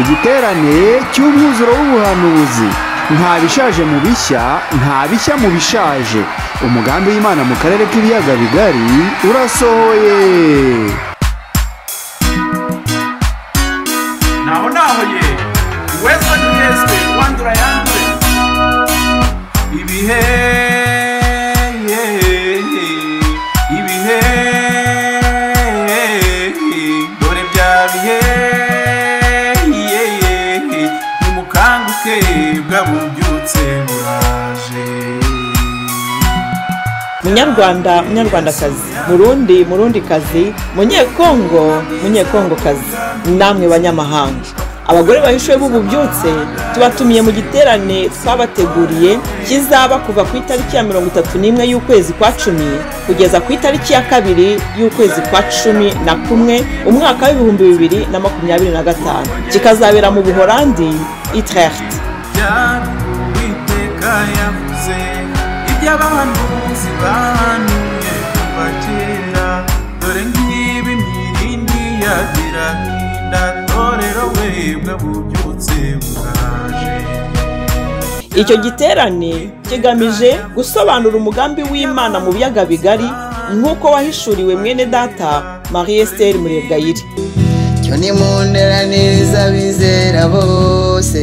igiterane cy'umwuzuro w'ubuhanuzi, nta bishaje mu bishya, nta bishya mu bishaje. Umugambi w'Imana mu karere k'ibiyaga bigari urasohoye. naho ye wezo nyeswe wandura yandure ibihe dore bya bihe nimukanguke bwabubyutse buraje. Munyarwanda, munyarwandakazi, murundikazi, munyekongokazi, namwe banyamahanga, abagore bahishuwe b'ububyutse tubatumiye mu giterane twabateguriye kizaba kuva ku itariki ya 31 y'ukwezi kwa 10 kugeza ku itariki ya 2 y'ukwezi kwa 11 umwaka wa 2025, kikazabera mu Buholandi Utrecht. Iby'abahanuzi bahanuye kuva kera, dore ngibi mirindi yagira hinda, torero webwe bubyutse buraje. Icyo giterane kigamije gusobanura umugambi w'Imana mu biyaga bigari nk'uko wahishuriwe mwene data Marie Esther Murebwayire. Cyo ni munderaniriza bizera bose,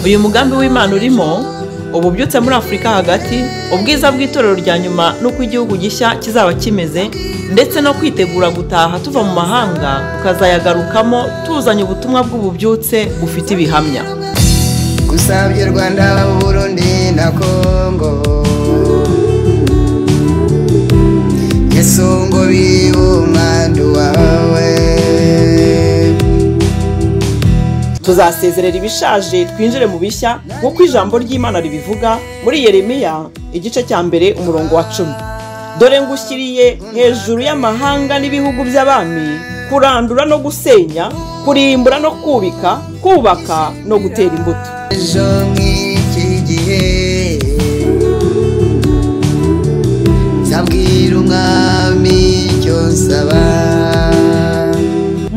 uyu mugambi w'Imana urimo ububyutse muri Afurika hagati, ubwiza bw'itorero rya nyuma n'uko igihugu gishya kizaba kimeze, ndetse no kwitegura gutaha tuva mu mahanga tukazayagarukamo tuzanye ubutumwa bw'ububyutse bufite ibihamya. Gusabye Rwanda, Burundi na Kongo, Yesu ngo bibumwandu wawe. Tuzasezerera ibishaje twinjire mu bishya nk'uko ijambo ry'Imana ribivuga muri Yeremiya igice cya 1 umurongo wa 10. Dore ngushyiriye hejuru y'amahanga n'ibihugu by'abami, kurandura no gusenya, kurimbura no kubaka no gutera imbuto. Ejo nk'iki gihe zabwira umwami icyo nsaba.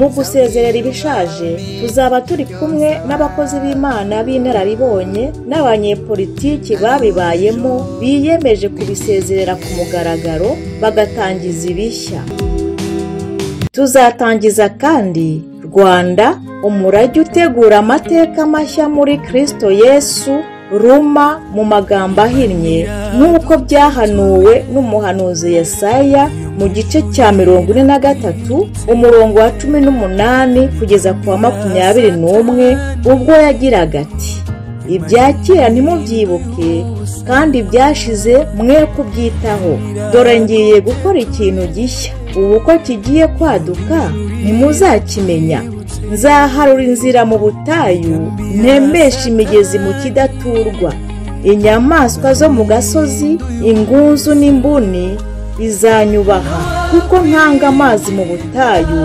Mu gusezerera ibishaje tuzaba turi kumwe n'abakozi b'Imana b'inararibonye n'abanyepolitiki babibayemo biyemeje kubisezerera ku mugaragaro bagatangiza ibishya. Tuzatangiza kandi Rwanda, umurage utegura amateka mashya muri Kristo Yesu, Ruma mu magambo ahinnye nk'uko byahanuwe n'umuhanuzi Yesaya mu gice cya 43 umurongo wa 18 kugeza ku wa 21, ubwo yagiraga ati: ibyakera ntimubyibuke kandi byashize mwe kubyitaho, dore ngiye gukora ikintu gishya, ubu ko kigiye kwaduka ntimuzakimenya. Nzaharura inzira mu butayu, ntembesha imigezi mu kidaturwa. Inyamaswa zo mu gasozi, ingunzu n'imbuni bizanyubaha, kuko ntanga amazi mu butayu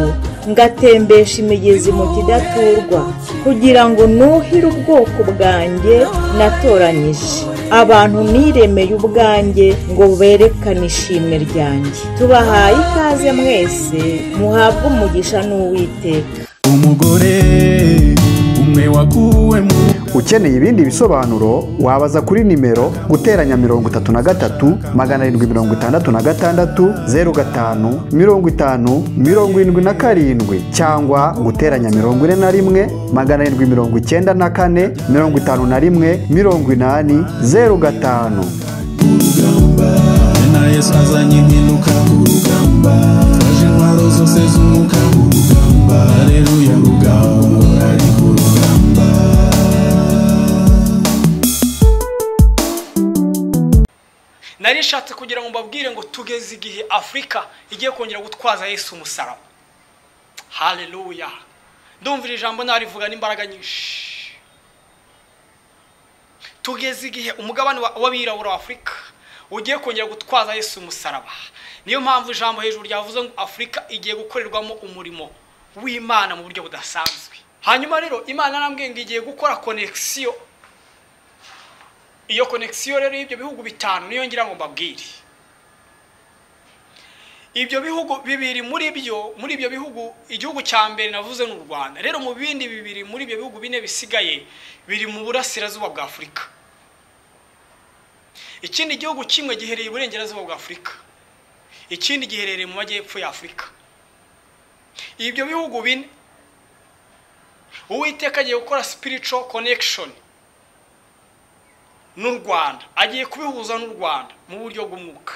ngatembesha imigezi mu kidaturwa, kugira ngo nuhire ubwoko bwanjye natoranyije, abantu niremeye ubwanjye ngo berekane ishimwe ryanjye. Tubahaye ikaze mwese, muhabwe umugisha n'Uwiteka. Umugore umwe wakuwe mu. Ukeneye ibindi bisobanuro wabaza kuri nimero guteranya 33 766 05 50 cyangwa guteranya 41 794 51 80 05. Na Yesu azanye impinduka ku rugamba, twaje intwaro zose z'umwuka ku rugamba. Haleluya, rugamba ari ku rugamba. Nari nshatse kugira ngo mbabwire ngo tugeze igihe Afrika igiye kongera gutwaza Yesu umusaraba. Haleluya. Ndumvira ijambo narivuga n'imbaraga nyinshi. Tugeze igihe umugabane w'abirabura wa Afrika ugiye kongera gutwaza Yesu umusaraba. Niyo mpamvu ijambo hejuru ryavuze ngo Afrika igiye gukorerwamo umurimo w'Imana mu buryo budasanzwe. Hanyuma rero Imana narambwiye ngo igiye gukora connection iyo connection rero y'ibyo bihugu bitanu niyo ngira ngo mbabwire. Ibyo bihugu bibiri muri ibyo bihugu igihugu cya mbere navuze n'u Rwanda. Rero mu bindi bibiri muri ibyo bihugu bine bisigaye biri mu burasirazuba bwa Afurika. Ikindi gihugu kimwe giherereye iburengerazuba bwa Afurika, ikindi giherereye mu majyepfo ya Afurika. Ibyo bihugu bine Uwiteka agiye gukora spiritual connection n'u Rwanda, agiye kubihuza n'u Rwanda mu buryo bw'umwuka.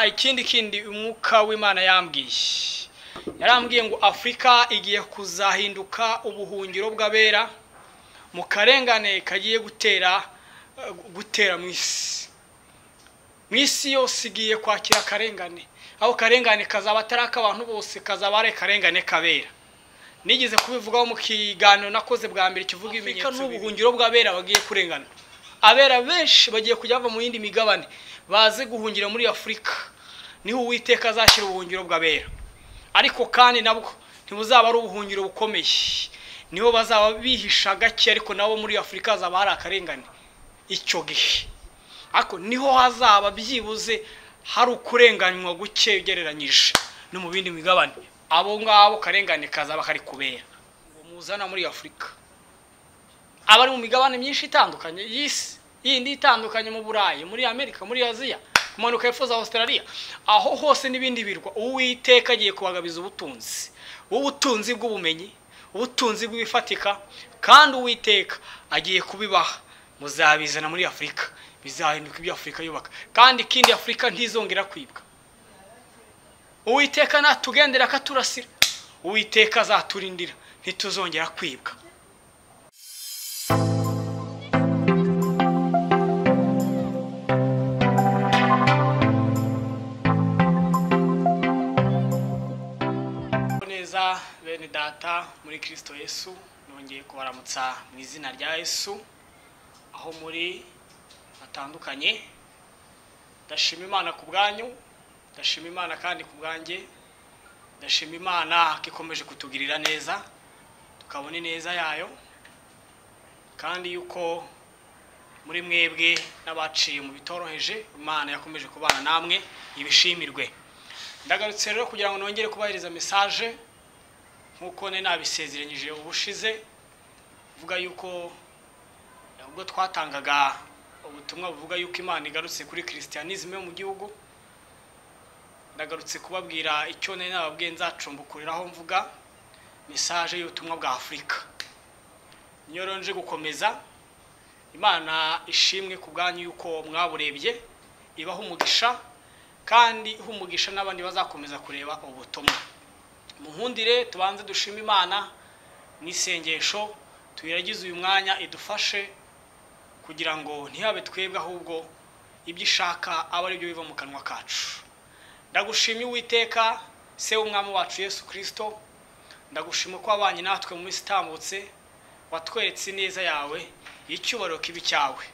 Ikindi umwuka w'Imana yarambwiye ngo Afurika igiye kuzahinduka ubuhungiro bw'abera mu karengane kagiye gutera mu isi yose igiye kwakira akarengane. Aho karengane kazaba ataraka abantu bose, kazaba ari karengane kabera. Nigeze kubivugaho mu kiganiro nakoze bwa mbere kivuga ibimenyetso n'ubuhungiro bw'abera bagiye kurengana. Abera benshi bagiye kujya bava mu yindi migabane baze guhungira muri Afurika. Niho Uwiteka azashyira ubuhungiro bw'abera. Ariko kandi nabwo ntibuzaba ari ubuhungiro bukomeye, niho bazaba bihisha gake, ariko nabo muri Afurika azaba hari akarengane icyo gihe. Ariko niho hazaba byibuze hari ukurenganywa guke ugereranyije no mu bindi migabane. Abo ngabo karengane kazaba kari kubera ngo muzana muri Afurika. Abari mu migabane myinshi itandukanye y'isi yindi itandukanye, mu Burayi, muri Amerika, muri Aziya, kumanuka hepfo za Australia, aho hose n'ibindi birwa, Uwiteka agiye kubagabiza ubutunzi bw'ubumenyi, ubutunzi bw'ibifatika, kandi Uwiteka agiye kubibaha. Muzabizana muri Afurika, bizahinduka ibyo Afurika yubaka, kandi ikindi Afurika ntizongera kwibwa. Uwiteka natugendera akaturasira, Uwiteka azaturindira, ntituzongera kwibwa. Neza bene data muri Kristo Yesu, nongeye kubaramutsa mu izina rya Yesu aho muri atandukanye. Ndashima Imana ku bwanyu, ndashima Imana kandi ku bwanjye, ndashima Imana ikomeje kutugirira neza, tukabona neza yayo, kandi yuko muri mwebwe n'abaciye mu bitoroheje Imana yakomeje kubana namwe, ibishimirwe. Ndagarutse rero kugira ngo nongere kubahiriza message nkuko nabisezeranyije ubushize, vuga yuko ubwo twatangaga ubutumwa buvuga yuko Imana igarutse kuri Christianisme mu gihugu. Ndagarutse kubabwira icyo nababwiye nzacumbukuriraho mvuga message y'ubutumwa bwa Afurika. Nyoronje gukomeza. Imana ishimwe ku bwanyu yuko mwaburebye, ibaho umugisha, kandi umugisha n'abandi bazakomeza kureba ubutumwa. Muhundire tubanze dushima Imana n'isengesho, tuyiragize uyu mwanya idufashe kugira ngo ntihabe twebwe ahubwo ibyo ishaka aba ari byo biva mu kanwa kacu. Ndagushimye Uwiteka se w'umwami wacu Yesu Kristo, ndagushima ko wabanye natwe mu minsi itambutse, watweretse neza yawe, icyubahiro kibi cyawe.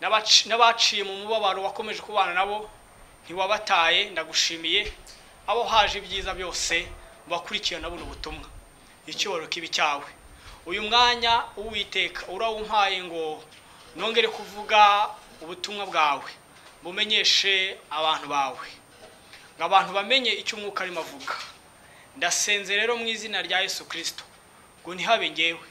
N'abaciye mu mubabaro wakomeje kubana nabo ntiwabataye, ndagushimiye. Abo haje ibyiza byose bakurikirana buno butumwa, icyubahiro kibi cyawe. Uyu mwanya Uwiteka urawumpaye ngo nongere kuvuga ubutumwa bwawe, bumenyeshe abantu bawe, ngo abantu bamenye icyo umwuka arimo avuga. Ndasenze rero mu izina rya Yesu Kristo ngo ntihabe ngewe,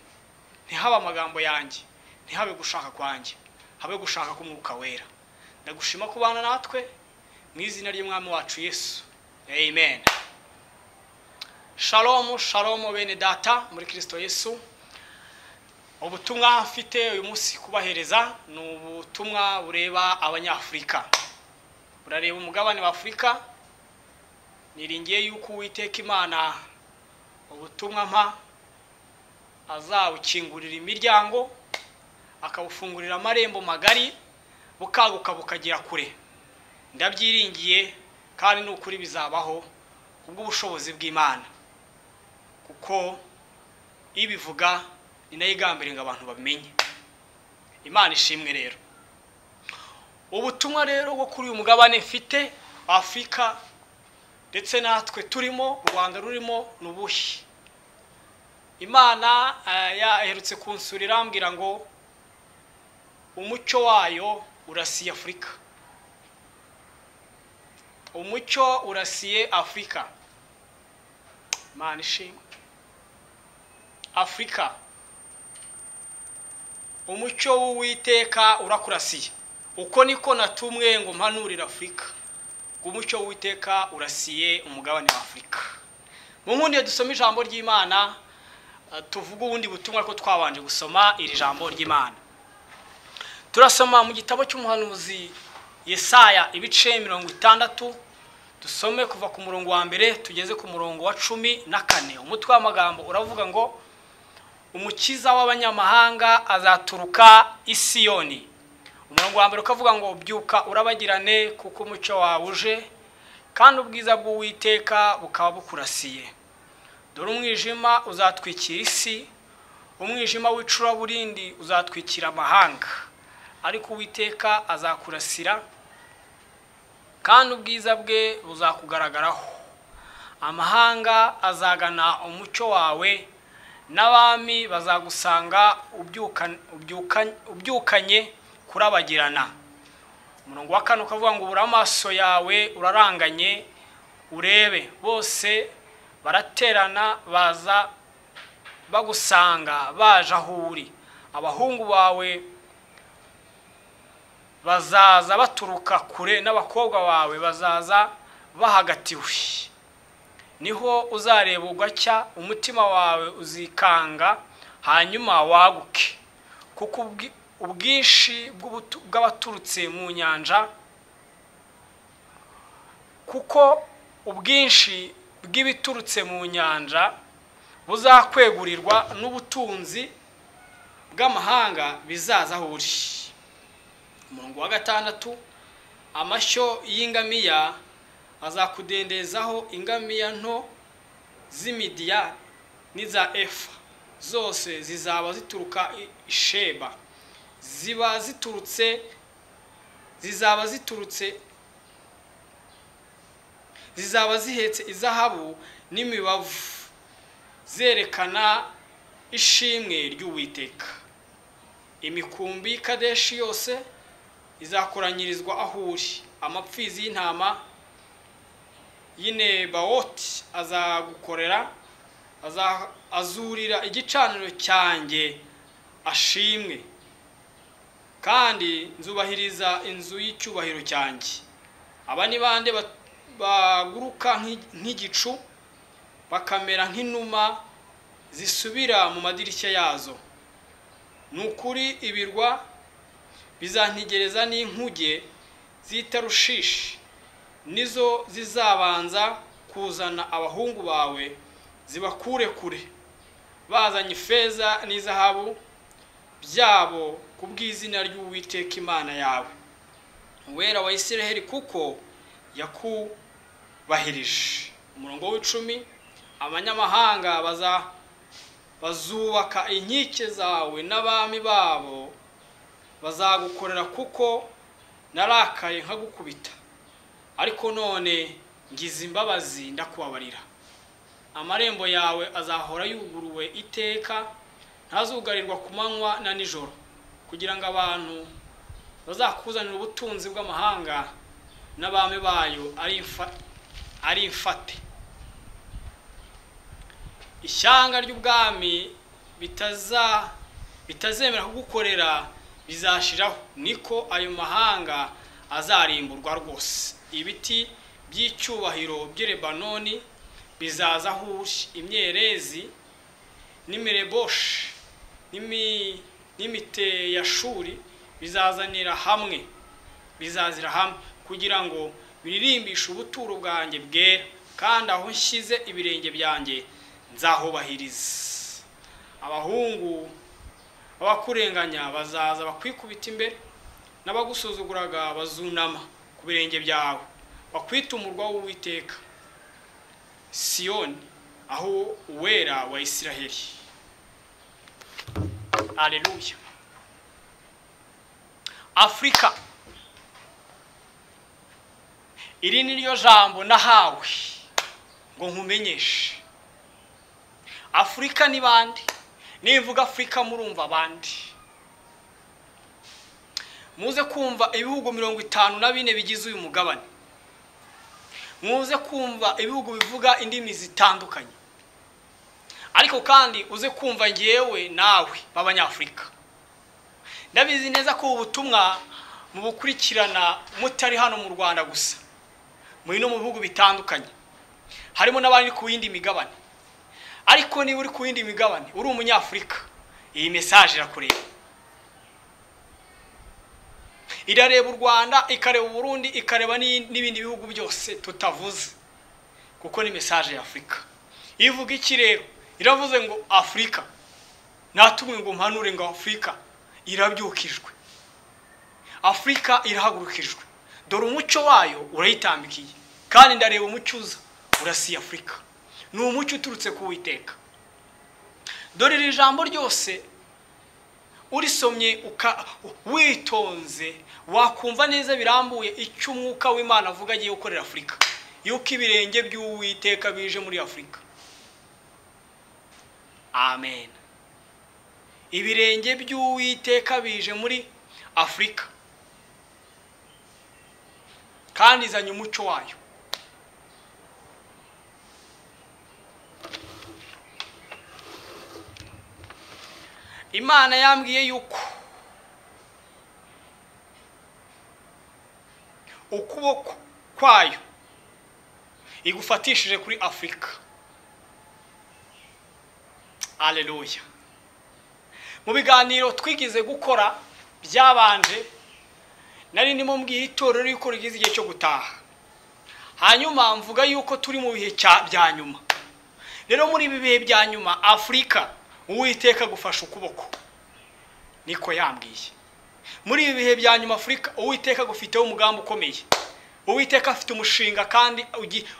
ntihabe amagambo yanjye, ntihabe gushaka kwanjye, habe gushaka k'umwuka wera. Ndagushima kubana natwe mu izina ry'umwami wacu Yesu, amen. Shalom shalom bene data muri Kristo Yesu. Ubutumwa mfite uyu munsi kubahereza ni ubutumwa bureba Abanyafurika, burareba umugabane wa Afurika. Niringiye yuko Uwiteka Imana ubutumwa mpa azabukingurira imiryango, akabufungurira amarembo magari, bukaguka bukagira kure. Ndabyiringiye kandi n'ukuri bizabaho kubw'ubushobozi bw'Imana, kuko ibivuga ni nayo igambiriye ngo abantu bamenye. Imana ishimwe rero. Ubutumwa rero bwo kuri uyu mugabane mfite Afurika ndetse natwe turimo, u Rwanda rurimo, n'ubuhi. Imana yaherutse kunsurira ambwira ngo umucyo wayo urasiye Afurika. Umucyo urasiye Afurika. Mana ishimwe. Afurika, umucyo w'Uwiteka urakurasiye. Uko niko natumwe ngo mpanurira Afurika. Umucyo w'Uwiteka urasiye umugabane wa Afurika. Mu nkundi dusoma ijambo ry'Imana, tuvuga ubundi butumwa ko twabanje gusoma iri jambo ry'Imana. Turasoma mu gitabo cy'umuhanuzi Yesaya ibice 60, dusome kuva ku murongo wa mbere tugeze ku murongo wa 14. Umutwe w'amagambo uravuga ngo umukiza w'abanyamahanga azaturuka i Siyoni. Umurongo wa mbere ukavuga ngo byuka urabagirane kuko umucyo wawe uje kandi ubwiza bw'Uwiteka bukaba bukurasiye. Dore umwijima uzatwikira isi, umwijima w'icuraburindi uzatwikira amahanga, ariko Uwiteka azakurasira kandi ubwiza bwe buzakugaragaraho. Amahanga azagana umucyo wawe, n'abami bazagusanga ubyukanye kurabagirana. Umurongo wa 4 ukavuga ngo ubura amaso yawe uraranganye urebe, bose baraterana baza bagusanga baje aho uri. Abahungu bawe bazaza baturuka kure, n'abakobwa bawe bazaza bahagatiwe. Niho uzareba ugacya, umutima wawe uzikanga, hanyuma waguke, kuko ubwinshi bw'abaturutse mu nyanja, kuko ubwinshi bw'ibiturutse mu nyanja buzakwegurirwa, n'ubutunzi bw'amahanga bizaza aho uri. Umurongo wa 6, amashyo y'ingamiya azakudendezaho, ingamiya nto z'Imidiya n'iza Efa zose zizaba zituruka i Sheba, zizaba zihetse izahabu n'imibavu, zerekana ishimwe ry'Uwiteka. Imikumbi Kadeshi yose izakoranyirizwa aho uri. Amapfizi y'intama y'Inebawoti azagukorera, azurira igicaniro cyanjye ashimwe, kandi nzubahiriza inzu y'icyubahiro cyanjye. Aba ni bande baguruka nk'igicu, bakamera nk'inuma zisubira mu madirishya yazo. Nukuri ibirwa bizantegereza, n'inkuge z'itarushishi nizo zizabanza kuzana abahungu bawe zibakure kure, bazanye ifeza n'izahabu byabo kubw'izina ry'Uwiteka Imana yawe, Uwera wa Isiraheli, kuko yakubahirije. Umurongo w'10, abanyamahanga bazubaka inkike zawe, n'abami babo bazagukorera, kuko narakaye nkagukubita, ariko none ngize imbabazi ndakubabarira. Amarembo yawe azahora yuguruwe iteka, ntazugarirwa ku manywa na nijoro, kugira ngo abantu bazakuzanira ubutunzi bw'amahanga, n'abami bayo ari imfate. Ishyanga ry'ubwami bitazemera kugukorera bizashiraho, niko ayo mahanga azarimburwa rwose. Ibiti by'icyubahiro by'i Lebanoni bizaza aho uri. Imyerezi n'imireboshi n'imiteyashuri bizazira hamwe, kugira ngo biririmbishe ubuturo bwanjye bwera, kandi aho nshyize ibirenge byanjye nzahubahiriza. Abahungu abakurenganya bazaza bakwikubita imbere, n'abagusuzuguraga bazunama ku birenge byawe, bakwita umurwa w'Uwiteka Siyoni, aho Uwera wa Isiraheli. Haleluya. Afrika, iri ni ryo jambo nahawe ngo nkumenyeshe. Afrika ni bande? Nivuga Afrika murumva bande? muze kumva ibihugu 54 bigize uyu mugabane, muze kumva ibihugu bivuga indimi zitandukanye, ariko kandi uze kumva ngewe nawe b'Abanyafrika. Ndabizi neza ko ubutumwa mu bukurikirana mutari hano mu Rwanda gusa, muri no mu bihugu bitandukanye, harimo n'abandi ku yindi migabane. Ariko niba uri ku yindi migabane uri Umunyafrika, iyi message irakureba. Irareba u Rwanda, ikareba Burundi, ikareba n'ibindi bihugu byose tutavuze, kuko ni message ya Afrika. Ivuga iki rero? Iravuze ngo Afrika, natumwe ngo mpanure ngo Afrika irabyukijwe, Afrika irahagurukijwe, dore umucyo wayo urayitambikiye, kandi ndareba umucyuza urasiye Afrika, ni umucyo uturutse ku Uwiteka. Dore iri jambo ryose urisomye witonze wakumva neza birambuye icyo umwuka w'Imana avuga agiye gukorera Afrika, yuko ibirenge by'Uwiteka bije muri Afrika. Amen. Ibirenge by'Uwiteka bije muri Afrika, kandi izanye umucyo wayo. Imana yambwiye yuko ukuboko kwayo igufatishije kuri Afrika. Haleluya. Mu biganiro twigize gukora byabanje, nari ndimo mbwira itorero yuko rigize igihe cyo gutaha, hanyuma mvuga yuko turi mu bihe bya nyuma. Rero muri ibi bihe bya nyuma Afrika Uwiteka gufasha ukuboko, niko yambwiye. Muri ibi bihe bya nyuma Afrika Uwiteka gufiteho umugambi ukomeye. Uwiteka afite umushinga, kandi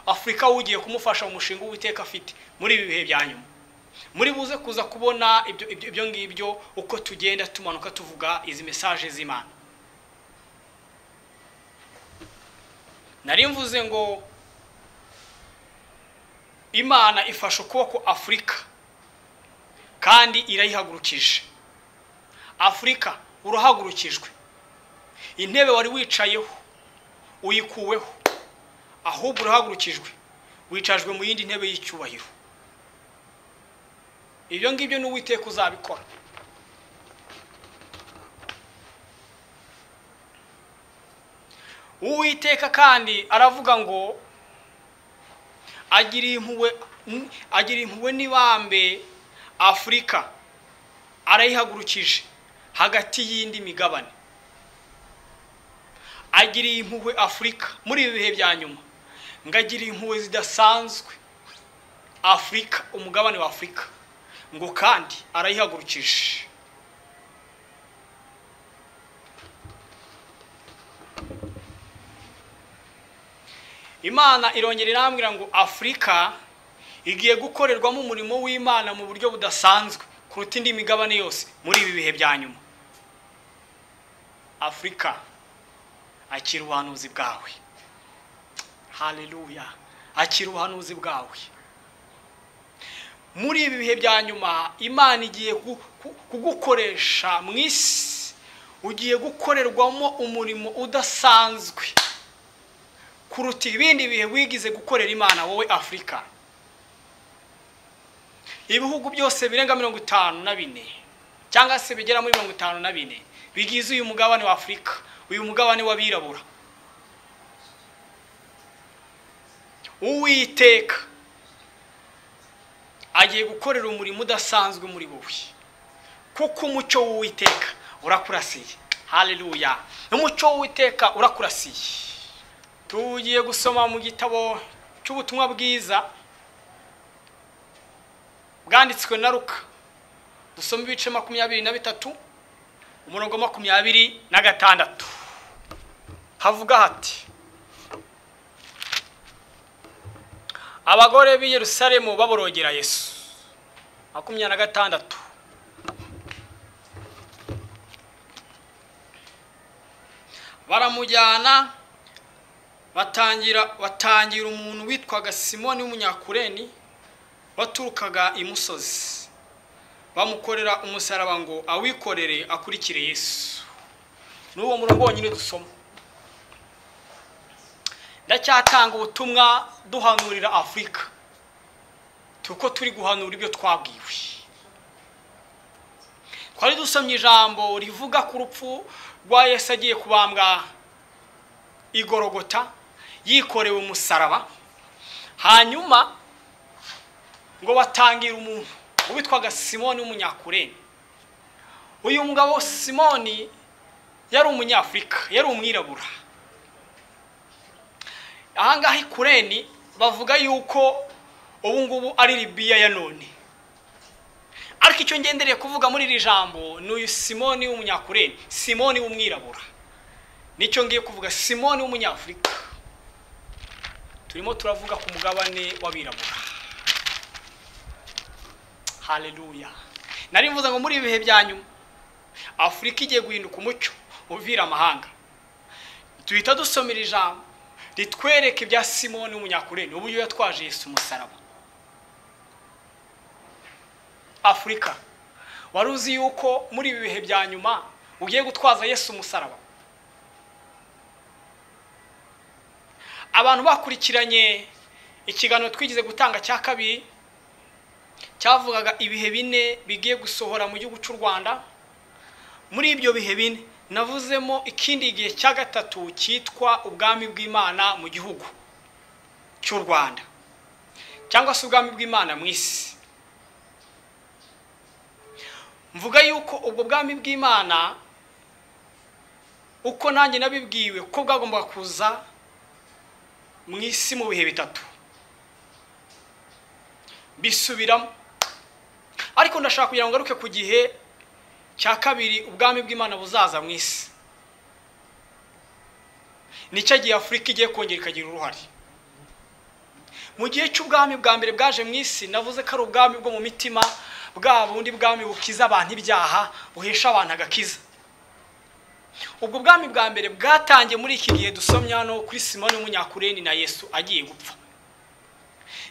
Afrika ugiye kumufasha umushinga Uwiteka afite muri ibi bihe bya nyuma. Muri buze kuza kubona ibyo ngibyo uko tugenda tumanuka tuvuga izi message z'Imana. Nari mvuze ngo Imana ifasha ukuboko Afrika, kandi irayihagurukije. Afrika urahagurukijwe, intebe wari wicayeho uyikuweho, ahubwo urahagurukijwe wicajwe mu yindi ntebe y'icyubahiro. Ibyo ngibyo n'Uwiteka uzabikora. Uwiteka kandi aravuga ngo agira impuhwe n'ibambe Afrika, arayihagurukije hagati y'indi migabane. Agiriye impuhwe Afrika muri ibi bihe bya nyuma, ngagiriye impuhwe zidasanzwe Afrika, umugabane wa Afrika, ngo kandi arayihagurukije. Imana irongera irambwira ngo Afrika igiye gukorerwamo umurimo w'Imana mu buryo budasanzwe kuruta indi migabane yose muri ibi bihe bya nyuma. Afrika akira ubuhanuzi bwawe. Haleluya. Akira ubuhanuzi bwawe. Muri ibi bihe bya nyuma Imana igiye kugukoresha mu isi, ugiye gukorerwamo umurimo udasanzwe kuruta ibindi bihe wigize gukorera Imana wowe Afrika. Ibihugu byose birenga 54 cyangwa se bigera muri 54 bigize uyu mugabane wa Afrika, uyu mugabane w'abirabura. Uwiteka agiye gukorera umurimo udasanzwe muri wowe, kuko umucyo w'Uwiteka urakurasiye. Haleluya. Umucyo w'Uwiteka urakurasiye. Tugiye gusoma mu gitabo cy'ubutumwa bwiza bwanditswe na Luka, dusoma ibice 23 umurongo 26. Havuga hati: abagore b'i Yerusalemu baborogera Yesu. 26. Baramujyana batangira umuntu witwaga Simoni w'Umunyakureni baturukaga imusozi, bamukorera umusaraba ngo awikorere akurikire Yesu. n'uwo murongo wonyine dusoma. Ndacyatanga ubutumwa duhanurira Afurika tuko turi guhanura ibyo twabwiwe. Twari dusomye ijambo rivuga ku rupfu rwa Yesu agiye kubambwa igorogota yikorewe umusaraba, hanyuma ngo batangira umuntu witwaga Simoni w'umunyakurene. Uyu mugabo Simoni yari umunyafrika, yari umwirabura. Ahangaha Kureni bavuga yuko ubu ngubu ari Libya ya none. Ariko icyo ngendereye kuvuga muri iri jambo n'uyu Simoni w'umunyakurene, Simoni w'umwirabura. Nicyo ngiye kuvuga, Simoni w'umunyafrika. Turimo turavuga ku mugabane w'abirabura. Haleluya. Nari mvuze ngo muri ibihe byanyuma Afrika igiye guhinduka umucyo uvira amahanga. Tuhita dusomera ijambo ritwereke ibya Simoni w'umunyakurene, uburyo yatwaje Yesu umusaraba. Afrika, waruzi yuko muri ibi bihe byanyuma ugiye gutwaza Yesu umusaraba? Abantu bakurikiranye ikiganiro twigize gutanga cya kabiri cyavugaga ibihe bine bigiye gusohora mu gihugu cy'u Rwanda. Muri ibyo bihe bine navuzemo ikindi gihe cya gatatu cyitwa ubwami bw'Imana mu gihugu cy'u Rwanda, cyangwa se ubwami bw'Imana mu isi. Mvuga yuko ubwo bwami bw'Imana uko nanjye nabibwiwe ko bwagomba kuza mu isi mu bihe bitatu bisubiramo. Ariko ndashaka kugira ngo ngaruke ku gihe cya kabiri ubwami bw'Imana buzaza mu isi. Nicyo gihe Afrika igiye kongera ikagira uruhare. Mu gihe cy'ubwami bwa mbere bwaje mu isi navuze ko ari ubwami bwo mu mitima, bwa bundi bwami bukiza abantu ibyaha, buhesha abantu agakiza. Ubwo bwami bwa mbere bwatangiye muri iki gihe dusomya no kuri Simoni w'umunyakurene na Yesu agiye gupfa.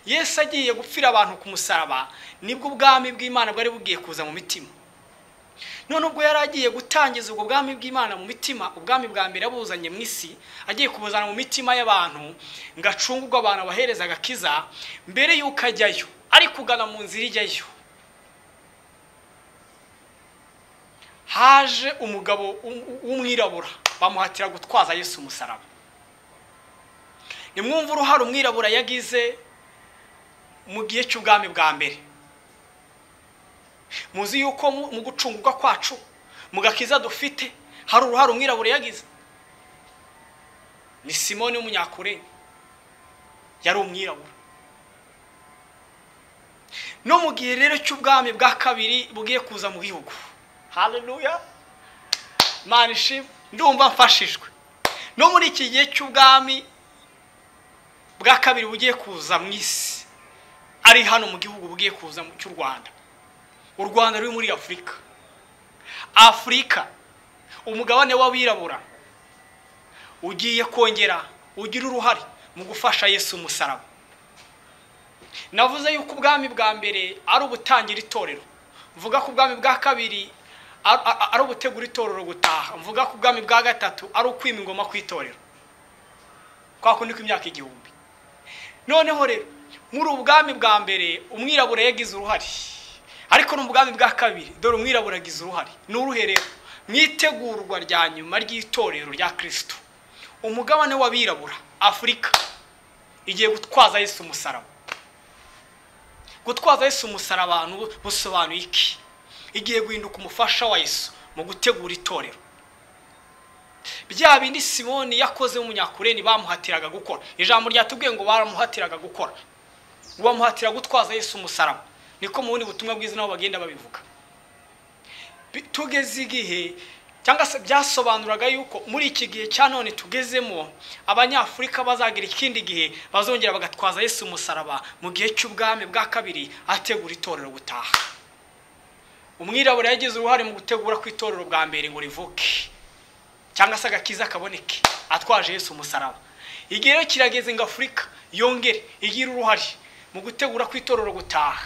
Yesu agiye gupfira abantu ku musaraba, nibwo ubwami bw'Imana bwari bugiye kuza mu mitima. None ubwo yari agiye gutangiza ubwo bwami bw'Imana mu mitima, ubwami bwa mbere abuzanye mu isi, agiye kubuzana mu mitima y'abantu ngacungurwa abantu bahereza agakiza. Mbere yuko ajyayo ari kugana mu nzira ijyayo, haje umugabo w'umwirabura bamuhatira gutwaza Yesu umusaraba. Nimwumva uruhare umwirabura yagize mu gihe cy'ubwami bwa mbere. Muzi yuko mu gucungurwa kwacu mu gakiza dufite hari uruhare umwirabura yagize. Ni Simoni w'umunyakurene, yari umwirabura. No mu gihe rero cy'ubwami bwa kabiri bugiye kuza mu gihugu, haleluya, manishi, ndumva mfashijwe. No muri iki gihe cy'ubwami bwa kabiri bugiye kuza mu isi, ari hano mu gihugu bugiye kuza mu cy'u Rwanda. U Rwanda ruri muri Afrika. Afrika, umugabane w'abirabura, ugiye kongera ugira uruhare mu gufasha Yesu umusaraba. Navuze yuko ubwami bwa mbere ari ubutangira itorero. Mvuga ko ubwami bwa kabiri ari ubutegura itorero gutaha. Mvuga ko ubwami bwa gatatu ari ukwima ingoma kw'itorero. Kwa kundi kw'imyaka igihumbi. Noneho rero muri ubwami bwa mbere umwirabura yagize uruhare. Ariko no mu bwami bwa kabiri dore umwirabura yagize uruhare. N'uruherero mwitegurwa rya nyuma ry'itorero rya Kristo. Umugabane w'abirabura, Afrika, igiye gutwaza Yesu umusaraba. Gutwaza Yesu umusaraba abantu busobanuye iki? Igiye guhinduka umufasha wa Yesu mu gutegura itorero. Bya bindi Simoni yakoze w'umunyakurene bamuhatiraga gukora. Ijambo ryatubwiye ngo baramuhatiraga gukora. Bamuhatira gutwaza Yesu umusaraba. Niko mu bundi butumwa bwiza nabo bagenda babivuga. Tugeze igihe cyangwa se byasobanuraga yuko muri iki gihe cya none tugezemo abanyafrika bazagira ikindi gihe bazongera bagatwaza Yesu umusaraba mu gihe cy'ubwami bwa kabiri ategura itorero gutaha. Umwirabura yagize uruhare mu gutegura ku itorero bwa mbere ngo rivuke cyangwa se agakiza kaboneke atwaje Yesu umusaraba. Igihe kirageze ngo Afrika yongere igira uruhare mu gutegura ku itorero gutaha.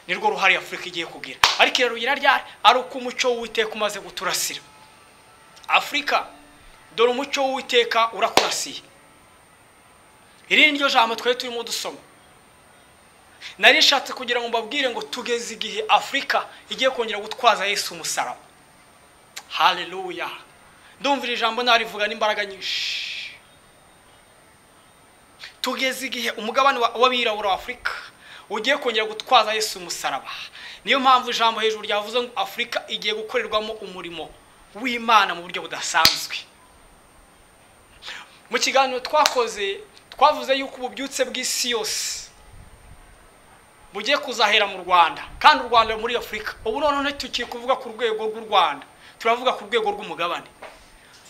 Nirwo ruhare Afrika igiye kugira. Ariko rugira ryari ari uko umucyo w'Uwiteka umaze guturasira. Afrika dore umucyo w'Uwiteka urakurasiye. Iri ni ryo jambo twari turimo dusoma. Nari nshatse kugira ngo mbabwire ngo tugeze igihe Afrika igiye kongera gutwaza Yesu umusaraba. Haleluya. Ndumvira ijambo narivuga n'imbaraga nyinshi. Tugeze igihe umugabane w'abirabura wa Afrika ugiye kongera gutwaza Yesu umusaraba. Niyo mpamvu ijambo hejuru ryavuze ngo Afrika igiye gukorerwamo umurimo w'Imana mu buryo budasanzwe. Mu kiganiro twavuze yuko ububyutse bw'isi yose bugiye kuzahera mu Rwanda, kandi u Rwanda muri Afrika. Ubu none tukiye kuvuga ku rwego rw'u Rwanda, turavuga ku rwego rw'umugabane.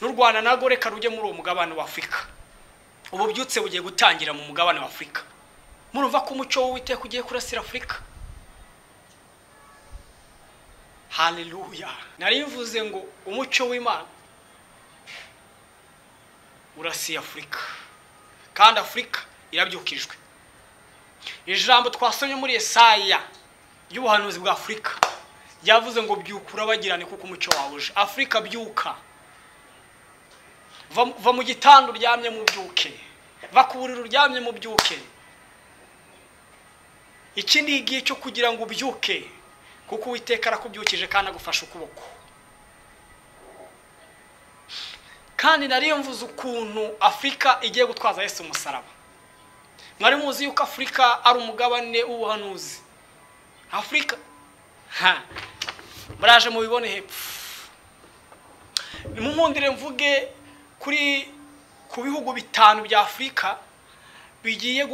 N'u Rwanda nago reka rujye muri uwo mugabane wa Afrika. Ububyutse bugiye gutangira mu mugabane wa Afrika. Murumva ko umucyo w'Uwiteka ugiye kurasira Afrika. Haleluya. Nari mvuze ngo umucyo w'Imana urasiye Afrika, kandi Afrika irabyukijwe. Ijambo twasomye muri Yesaya y'ubuhanuzi bwa Afrika yavuze ngo byukura bagirane kuko umucyo wawuje. Afrika byuka, va mu gitanda uryamye mu byuke, va ku buriri uryamye mu byuke. Iki ni igihe cyo kugira ngo ubyuke, kuko Uwiteka arakubyukije kandi agufasha ukuboko. Kandi nari mvuze ukuntu Afrika igiye gutwaza Yesu umusaraba. Mwari muzi yuko Afrika ari umugabane w'ubuhanuzi. Afrika muraje mu bibone hepfo. Nimumundire mvuge ku bihugu bitanu bya Afrika bigiye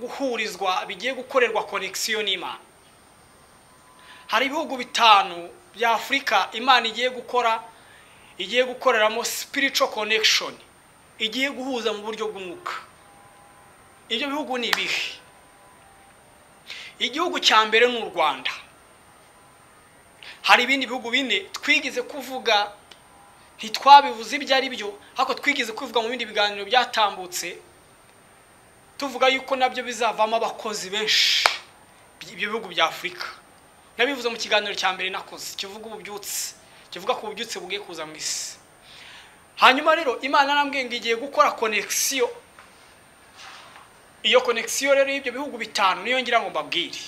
guhurizwa, bigiye gukorerwa connection n'Imana. Hari ibihugu bitanu bya Afrika Imana igiye gukoreramo spiritual connection, igiye guhuza mu buryo bw'umwuka. Ibyo bihugu ni ibihe? Igihugu cya mbere ni u Rwanda. Hari ibindi bihugu bine twigize kuvuga, ntitwabivuze ibyo ari byo, ariko twigize kuvuga mu bindi biganiro byatambutse, tuvuga yuko nabyo bizavamo abakozi benshi ibyo bihugu bya Afrika. Nabivuze mu kiganiro cya mbere nakoze kivuga ububyutse, kivuga ku bubyutse bugiye kuza mu isi. Hanyuma rero Imana arambwiye ngo igiye gukora connection. Iyo connection rero y'ibyo bihugu bitanu niyo ngira ngo mbabwire.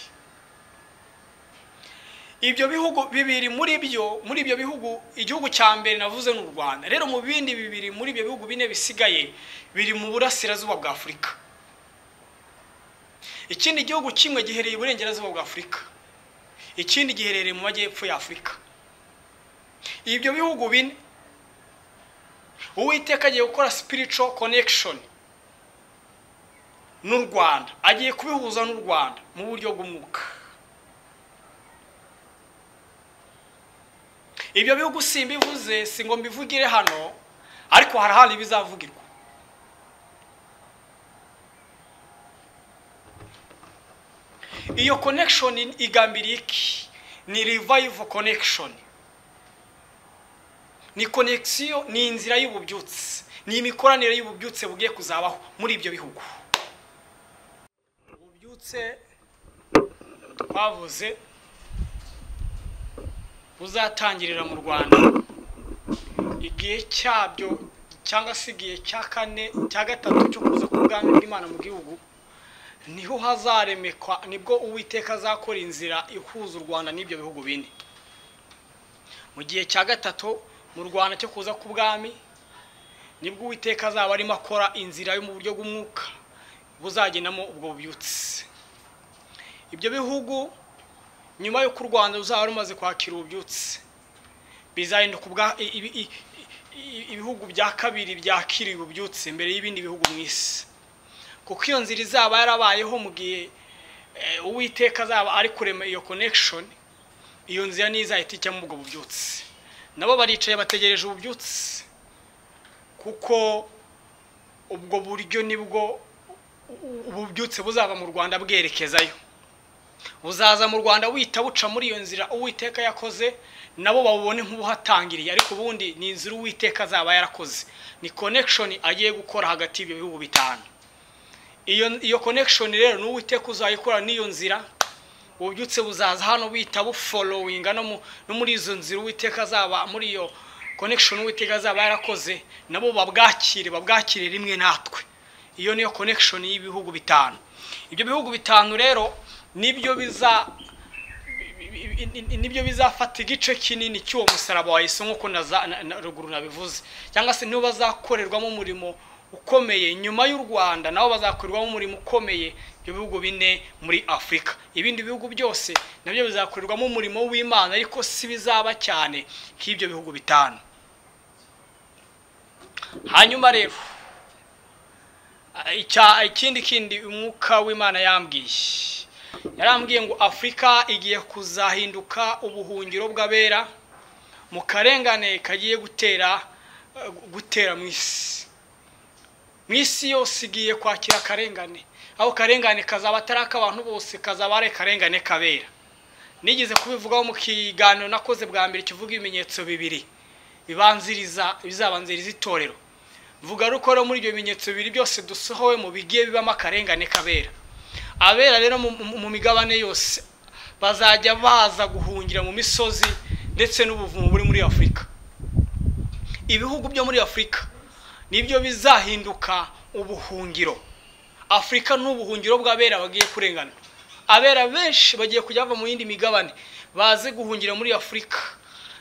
Ibyo bihugu bibiri muri ibyo bihugu, igihugu cya mbere navuze n'u Rwanda. Rero mu bindi bibiri muri ibyo bihugu bine bisigaye biri mu burasirazuba bwa Afrika. Ikindi gihugu kimwe giherereye iburengerazuba bwa Afrika, ikindi giherereye mu majyepfo ya Afrika. Ibyo bihugu bine Uwiteka agiye gukora spiritual connection n'u Rwanda, agiye kubihuza n'u Rwanda mu buryo bw'umwuka. Ibyo bihugu simbivuze, singo mbivugire hano, ariko hari ahandi bizavugirwa. Iyo connection igambiriye iki? Ni revival connection. Ni connection, ni inzira y'ububyutse, ni imikoranire y'ububyutse bugiye kuzabaho muri ibyo bihugu. Ububyutse twavuze buzatangirira mu Rwanda igihe cyabyo, cyangwa se igihe cya kane cya gatatu cyo kuza ku bwami bw'Imana mu gihugu. Niho hazaremekwa, nibwo Uwiteka azakora inzira ihuza u Rwanda n'ibyo bihugu bine. Mu gihe cya gatatu mu Rwanda cyo kuza ku bwami, nibwo Uwiteka azaba arimo akora inzira yo mu buryo bw'umwuka buzagenamo ubwo bubyutse. Ibyo bihugu nyuma yo ku Rwanda uzaba rumaze kwakira ububyutse, bizahinduka ibihugu bya kabiri byakiriye ububyutse mbere y'ibindi bihugu mu isi. Kuko iyo nzira izaba yarabayeho mu gihe Uwiteka azaba ari kurema iyo connection, iyo nzira nizahita ijya mu ubwo bubyutse. Nabo baricaye bategereje ububyutse, kuko ubwo buryo nibwo ububyutse buzaba mu Rwanda bwerekezayo. Buzaza mu Rwanda wita buca muri iyo nzira Uwiteka yakoze, nabo babone nk'ubuhatangiriye, ariko ubundi ni inzira Uwiteka azaba yarakoze. Ni connection agiye gukora hagati y'ibyo bihugu bitanu. Iyo connection rero ni Uwiteka uzayikora n'iyo nzira. Ububyutse buzaza hano bita bufollowing no muri izo nzira Uwiteka azaba muri iyo connection Uwiteka azaba yarakoze nabo babwakire rimwe natwe. Iyo niyo connection y'ibihugu bitanu. Ibyo bihugu bitanu rero nibyo bizafata igice kinini cy'uwo musaraba wa Yesu nk'uko ruguru nabivuze, cyangwa se nibo bazakorerwamo umurimo ukomeye. Nyuma y'u Rwanda nabo bazakorerwamo umurimo ukomeye ibyo bihugu bine muri Afrika. Ibindi bihugu byose nabyo bizakorerwamo umurimo w'Imana, ariko si bizaba cyane nk'ibyo bihugu bitanu. Hanyuma rero ikindi umwuka w'Imana yarambwiye ngo Afrika igiye kuzahinduka ubuhungiro bw'abera mu karengane kagiye gutera mu isi yose igiye kwakira karengane. Aho karengane kazaba ataraka abantu bose, kazaba ari karengane kabera. Nigeze kubivugaho mu kiganiro nakoze bwa mbere kivuga ibimenyetso bibiri bizabanziriza itorero. Vuga rukoro muri ibyo bimenyetso bibiri byose dusohowe mu bigiye bibamo akarengane kabera. Abera rero mu migabane yose bazajya baza guhungira mu misozi ndetse n'ubuvumo buri muri Afrika. Ibihugu byo muri Afrika nibyo bizahinduka ubuhungiro. Afrika n'ubuhungiro bw'abera bagiye kurengana. Abera benshi bagiye kujya bava mu yindi migabane baze guhungira muri Afrika.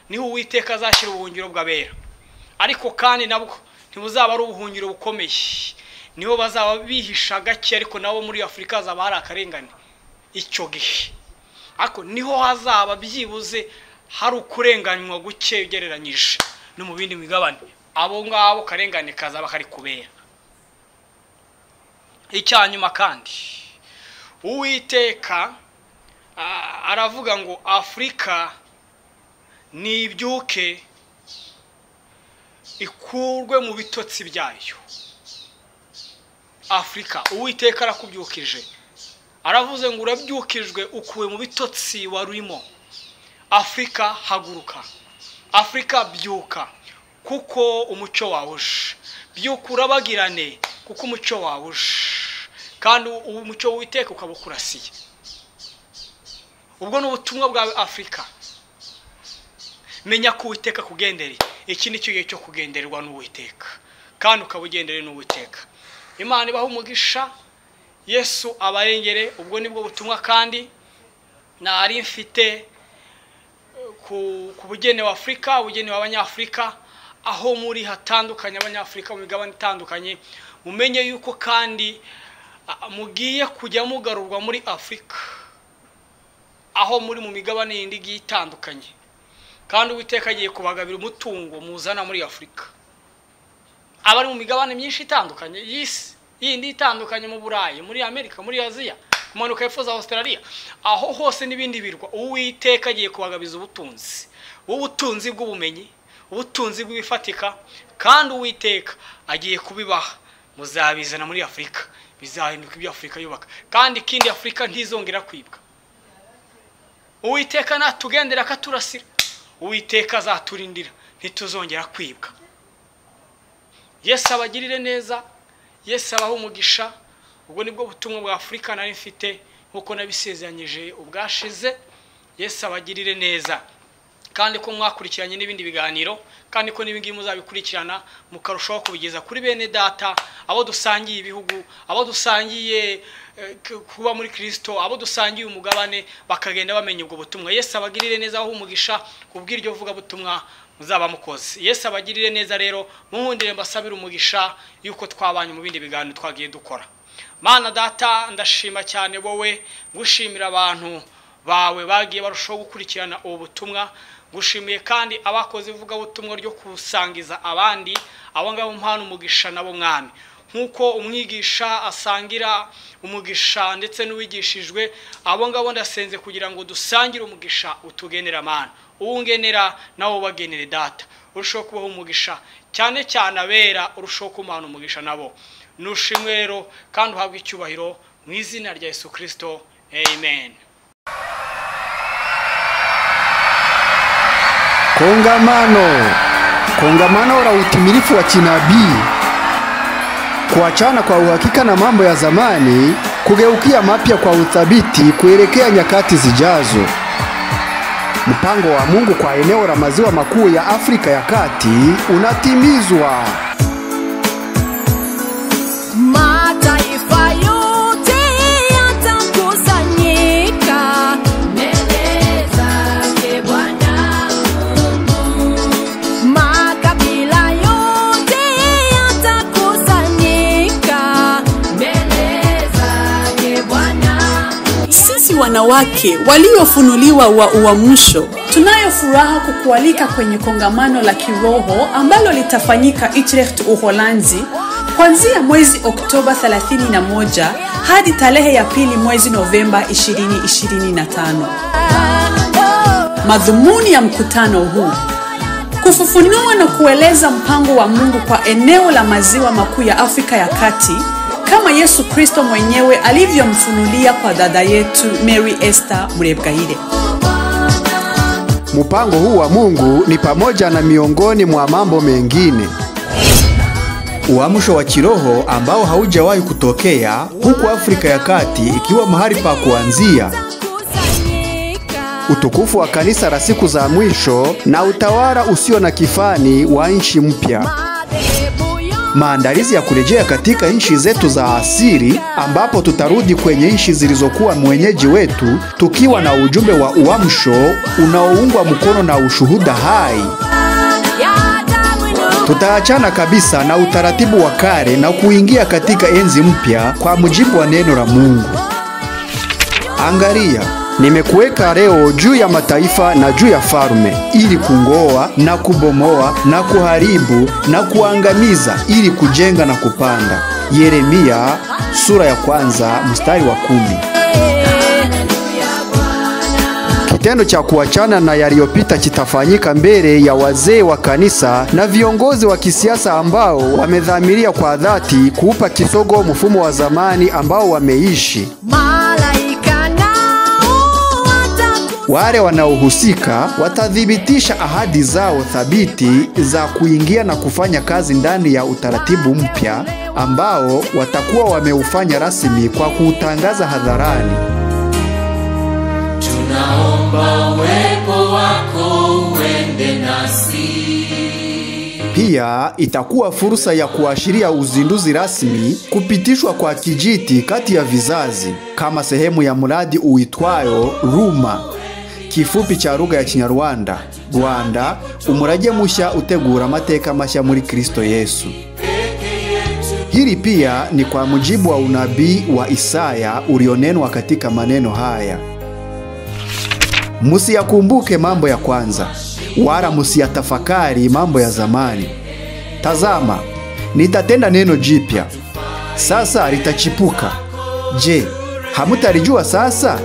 Niho Uwiteka azashyira ubuhungiro bw'abera. Ariko kandi nabwo ntibuzaba ari ubuhungiro bukomeye. Niho bazaba bihisha gake, ariko nabo muri Afrika azaba hari akarengane icyo gihe. Ariko niho hazaba byibuze hari ukurenganywa guke ugereranyije no mu bindi migabane. Abo ngabo karengane kazaba kari kubera. Icyanyuma kandi Uwiteka aravuga ngo Afrika nibyuke ikurwe mu bitotsi byayo. Afrika Uwiteka arakubyukije, aravuze ngo urabyukijwe ukuwe mu bitotsi warurimo. Afrika haguruka, Afrika byuka kuko umucyo wawuje. Byuka urabagirane kuko umucyo wawuje, kandi umucyo w'Uwiteka ukabukurasiye. Ubwo n'ubutumwa bwa Afrika. Menya ko Uwiteka kugendere. Iki ni cyo gihe cyo kugenderwa n'Uwiteka, kandi ukabugendere n'Uwiteka. Imana ibaho umugisha, Yesu abarengere. Ubwo nibwo butumwa kandi nari mfite ku bugenewe Afrika, ubugenewe abanyafrika, aho muri hatandukanye abanyafrika mu migabane itandukanye. Mumenye yuko kandi mugiye kujya mugarurwa muri Afrika, aho muri mu migabane yindi igiye itandukanye, kandi Uwiteka agiye kubagabira umutungo muzana muri Afrika. Abari mu migabane myinshi itandukanye y'isi yindi itandukanye, mu Burayi, muri Amerika, muri Aziya, kumanuka hepfo za Australia, aho hose n'ibindi birwa, Uwiteka agiye kubagabiza ubutunzi bw'ubumenyi, ubutunzi bw'ibifatika, kandi Uwiteka agiye kubibaha. Muzabizana muri Afrika, bizahinduka ibyo Afrika yubaka, kandi ikindi Afrika ntizongera kwibwa. Uwiteka natugendera akaturasira, Uwiteka azaturindira, ntituzongera kwibwa. Yesu abagirire neza, Yesu abaho umugisha. Ubwo nibwo butumwa bwa Afrika nari mfite nkuko nabisezeranyije ubwashize. Yesu abagirire neza, kandi ko mwakurikiranye n'ibindi biganiro, kandi ko n'ibingi muzabikurikirana mukarushaho kubigeza kuri bene data, abo dusangiye ibihugu, abo dusangiye kuba muri Kristo, abo dusangiye umugabane, bakagenda bamenye ubwo butumwa. Yesu abagirire neza, aho umugisha kubw'iryo vuga butumwa muzaba mukoze. Yesu abagirire neza. Rero muhundire mbasabira umugisha yuko twabanye mu bindi biganiro twagiye dukora. Mana Data, ndashima cyane wowe, gushimira abantu bawe bagiye barushaho gukurikirana ubu butumwa. Gushimiye kandi abakoze ivuga butumwa ryo kusangiza abandi, abo ngabo mpano umugisha nabo mwami. Nkuko umwigisha asangira umugisha ndetse n'uwigishijwe, abo ngabo ndasenze kugira ngo dusangire umugisha utugenera Mana. Uwungenera nawo bagenere Data. Urushaho kubaho umugisha, cyane cyane abera urushaho kumana umugisha nabo. Nushimwe rero kandi uhabwe icyubahiro mu izina rya Yesu Kristo. Amen. Kongamano la utimilifu wa kinabii, kuachana kwa uhakika na mambo ya zamani, kugeukia mapya kwa uthabiti kuelekea nyakati zijazo. Mpango wa Mungu kwa eneo la maziwa makuu ya Afrika ya Kati unatimizwa. Mataifa yote yatakusanyika mbele zake Bwana Mungu. Makabila yote yatakusanyika mbele zake Bwana. Sisi wanawake waliofunuliwa wa uamsho tunayo furaha kukualika kwenye kongamano la kiroho ambalo litafanyika Utrecht, Uholanzi, kuanzia mwezi Oktoba 31 hadi tarehe ya 2 mwezi Novemba 2025. Madhumuni ya mkutano huu: kufufunua na kueleza mpango wa Mungu kwa eneo la maziwa makuu ya Afrika ya Kati, kama Yesu Kristo mwenyewe alivyomfunulia kwa dada yetu Mary Esther Murebwayire. Mpango huu wa Mungu ni pamoja na miongoni mwa mambo mengine: uamsho wa kiroho ambao haujawahi kutokea huku Afrika ya Kati ikiwa mahali pa kuanzia, utukufu wa kanisa la siku za mwisho na utawala usio na kifani wa nchi mpya, maandalizi ya kurejea katika nchi zetu za asili ambapo tutarudi kwenye nchi zilizokuwa mwenyeji wetu tukiwa na ujumbe wa uamsho unaoungwa mkono na ushuhuda hai. Tutaachana kabisa na utaratibu wa kale na kuingia katika enzi mpya kwa mujibu wa neno la Mungu. Angalia, nimekuweka leo juu ya mataifa na juu ya falme ili kungoa na kubomoa na kuharibu na kuangamiza ili kujenga na kupanda. Yeremia sura ya 1 mstari wa 10. Kitendo cha kuachana na yaliyopita kitafanyika mbele ya wazee wa kanisa na viongozi wa kisiasa ambao wamedhamiria kwa dhati kuupa kisogo mfumo wa zamani ambao wameishi. Wale wanaohusika watathibitisha ahadi zao thabiti za kuingia na kufanya kazi ndani ya utaratibu mpya ambao watakuwa wameufanya rasmi kwa kuutangaza hadharani. Tunaomba uwepo wako uende nasi. Pia itakuwa fursa ya kuashiria uzinduzi rasmi kupitishwa kwa kijiti kati ya vizazi kama sehemu ya mradi uitwayo Ruma, kifupi cha lugha ya Kinyarwanda, Rwanda, umurage mushya utegura amateka mashya muri Kristo Yesu. Hili pia ni kwa mujibu wa unabii wa Isaya ulionenwa katika maneno haya: Musiyakumbuke mambo ya kwanza, wala musiyatafakari mambo ya zamani. Tazama, nitatenda neno jipya, sasa litachipuka. Je, hamutalijua sasa?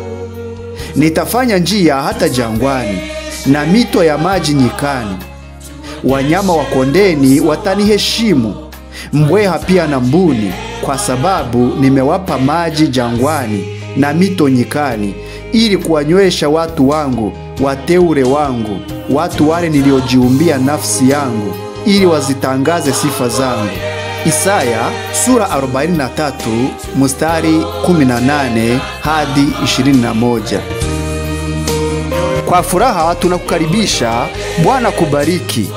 Nitafanya njia hata jangwani na mito ya maji nyikani. Wanyama wa kondeni wataniheshimu, mbweha pia na mbuni, kwa sababu nimewapa maji jangwani na mito nyikani, ili kuwanywesha watu wangu, wateule wangu, watu wale niliojiumbia nafsi yangu, ili wazitangaze sifa zangu. Isaya sura 43 mstari 18 hadi 21. Kwa furaha tunakukaribisha. Bwana kubariki.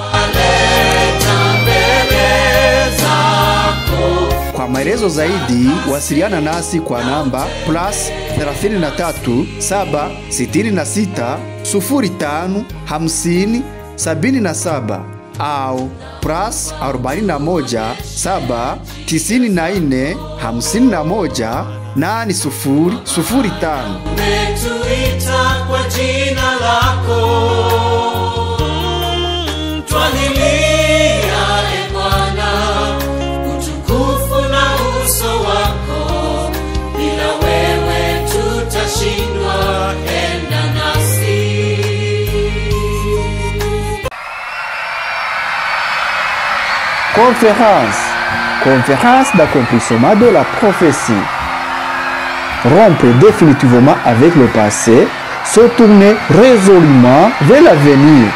Kwa maelezo zaidi wasiliana nasi kwa namba +33 766 05 50 77 au +41 7 94 51 8005. Umetuita kwa jina lako, twalilia e Bwana, utukufu na uso wako. Bila wewe tutashindwa, enda nasi. Conférence d'accomplissement de la prophétie. Rompre définitivement avec le passé, se tourner résolument vers l'avenir.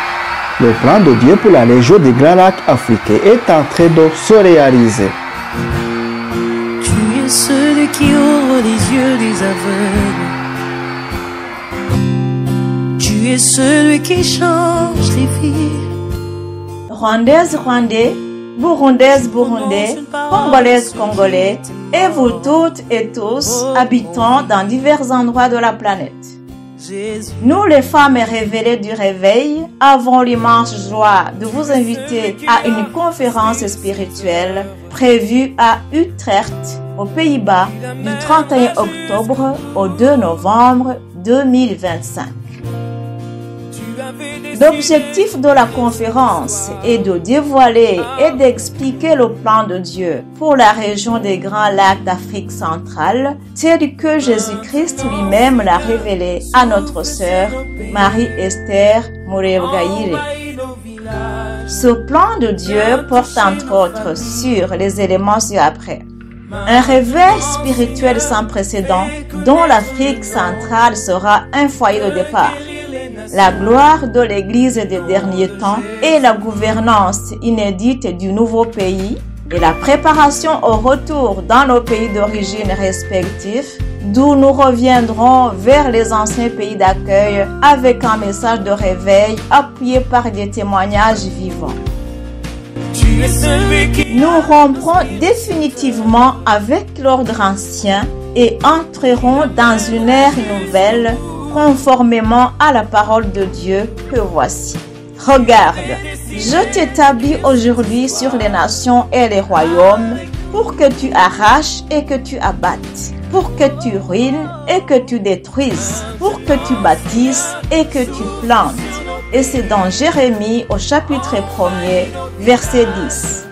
Le plan de Dieu pour la région des Grands Lacs africains est en train de se réaliser. Tu es celui qui ouvre les yeux des aveugles. Tu Tu es celui qui change les vies. Rwandaises, Rwandais, Burundaises, Burundais, Congolaises, Congolais, et vous toutes et tous, habitants dans divers endroits de la planète. Nous, les femmes révélées du réveil, avons l'immense joie de vous inviter à une conférence spirituelle prévue à Utrecht, aux Pays-Bas, du 31 octobre au 2 novembre 2025. L'objectif de la conférence est de dévoiler et d'expliquer le plan de Dieu pour la région des Grands Lacs d'Afrique centrale, tel que Jésus-Christ lui-même l'a révélé à notre sœur Marie-Esther Murebwayire. Ce plan de Dieu porte entre autres sur les éléments ci-après. Un réveil spirituel sans précédent dont l'Afrique centrale sera un foyer de départ. La gloire de l'Église des derniers temps et la gouvernance inédite du nouveau pays et la préparation au retour dans nos pays d'origine respectifs, d'où nous reviendrons vers les anciens pays d'accueil avec un message de réveil appuyé par des témoignages vivants. Nous romprons définitivement avec l'ordre ancien et entrerons dans une ère nouvelle conformément à la parole de Dieu que voici. Regarde, je t'établis aujourd'hui sur les nations et les royaumes pour que tu arraches et que tu abattes, pour que tu ruines et que tu détruises, pour que tu bâtisses et que tu plantes. Et c'est dans Jérémie au chapitre 1er, verset 10.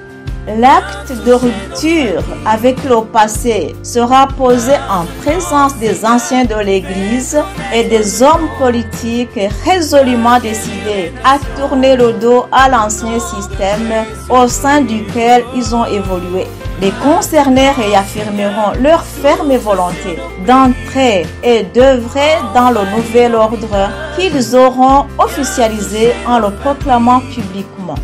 L'acte de rupture avec le passé sera posé en présence des anciens de l'Église et des hommes politiques résolument décidés à tourner le dos à l'ancien système au sein duquel ils ont évolué. Les concernés réaffirmeront leur ferme volonté d'entrer et d'œuvrer dans le nouvel ordre qu'ils auront officialisé en le proclamant publiquement.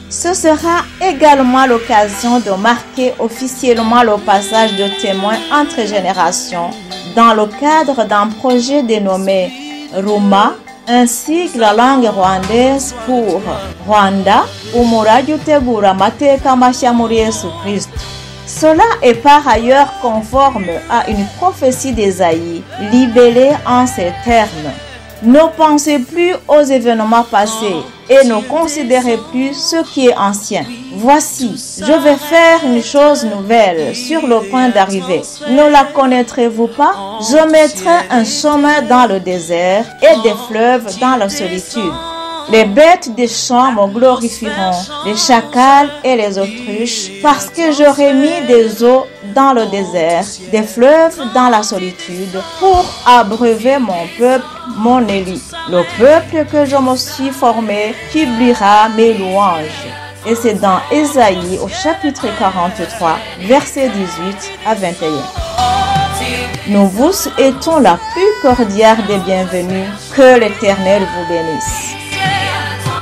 Ce sera également l'occasion de marquer officiellement le passage de témoins entre générations dans le cadre d'un projet dénommé Ruma, ainsi que la langue rwandaise pour Rwanda, umurage utegura amateka mashya muri Yesu Kristo. Cela est par ailleurs conforme à une prophétie d'Ésaïe libellée en ces termes. Ne pensez plus aux événements passés et ne considérez plus ce qui est ancien. Voici, je vais faire une chose nouvelle sur le point d'arriver. Ne la connaîtrez-vous pas? Je mettrai un chemin dans le désert et des fleuves dans la solitude. Les bêtes des champs me glorifieront, les chacals et les autruches, parce que j'aurai mis des eaux dans le désert, des fleuves dans la solitude, pour abreuver mon peuple, mon élu. Le peuple que je me suis formé publiera mes louanges. Et c'est dans Ésaïe au chapitre 43, versets 18 à 21. Nous vous souhaitons la plus cordiale des bienvenues. Que l'Éternel vous bénisse.